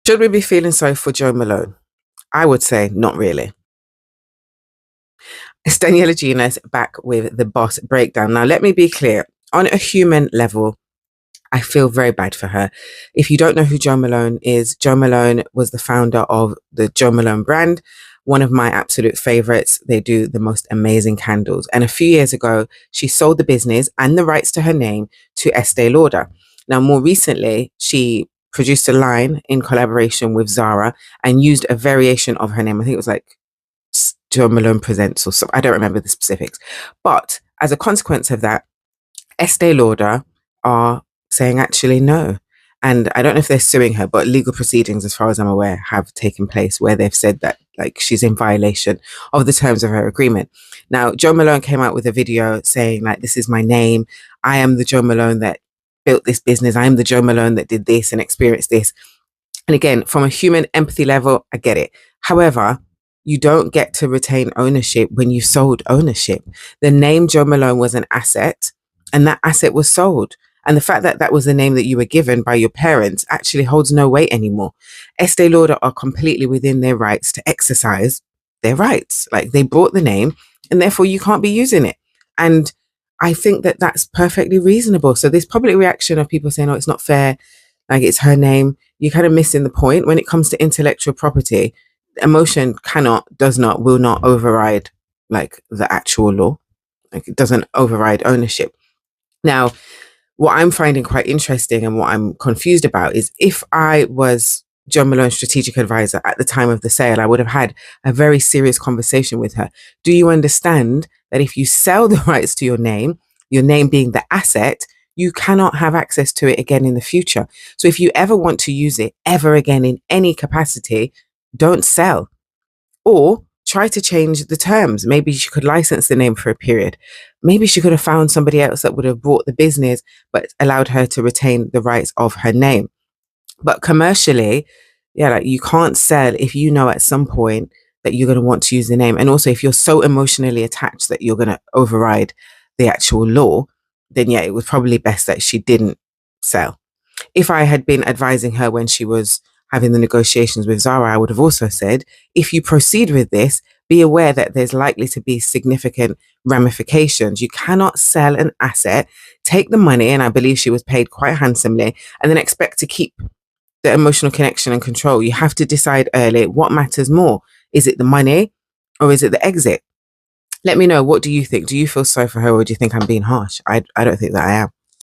Should we be feeling sorry for Joe Malone? I would say not really. It's Daniela Gina's back with the boss breakdown. Now, let me be clear. On a human level, I feel very bad for her. If you don't know who Joe Malone is, Joe Malone was the founder of the Joe Malone brand, one of my absolute favorites. They do the most amazing candles. And a few years ago, she sold the business and the rights to her name to Estee Lauder. Now, more recently, she produced a line in collaboration with Zara and used a variation of her name. I think it was like Joe Malone Presents or something. I don't remember the specifics. But as a consequence of that, Estee Lauder are saying actually no. And I don't know if they're suing her, but legal proceedings, as far as I'm aware, have taken place where they've said that like she's in violation of the terms of her agreement. Now, Joe Malone came out with a video saying like, this is my name. I am the Joe Malone that built this business. I am the Joe Malone that did this and experienced this. And again, from a human empathy level, I get it. However, you don't get to retain ownership when you sold ownership. The name Joe Malone was an asset, and that asset was sold. And the fact that that was the name that you were given by your parents actually holds no weight anymore. Estee Lauder are completely within their rights to exercise their rights. Like they bought the name and therefore you can't be using it. And I think that that's perfectly reasonable. So this public reaction of people saying, oh, it's not fair, like it's her name, you're kind of missing the point. When it comes to intellectual property, emotion cannot, does not, will not override like the actual law. Like it doesn't override ownership. Now, what I'm finding quite interesting and what I'm confused about is if I was Joe Malone's strategic advisor at the time of the sale, I would have had a very serious conversation with her. Do you understand that if you sell the rights to your name being the asset, you cannot have access to it again in the future. So if you ever want to use it ever again in any capacity, don't sell or try to change the terms. Maybe she could license the name for a period. Maybe she could have found somebody else that would have bought the business, but allowed her to retain the rights of her name. But commercially, yeah, like you can't sell if you know at some point that you're going to want to use the name. And also if you're so emotionally attached that you're going to override the actual law, then yeah, it was probably best that she didn't sell. If I had been advising her when she was having the negotiations with Zara, I would have also said, if you proceed with this, be aware that there's likely to be significant ramifications. You cannot sell an asset, take the money, and I believe she was paid quite handsomely, and then expect to keep the emotional connection and control. You have to decide early what matters more. Is it the money or is it the exit? Let me know. What do you think? Do you feel sorry for her or do you think I'm being harsh? I don't think that I am.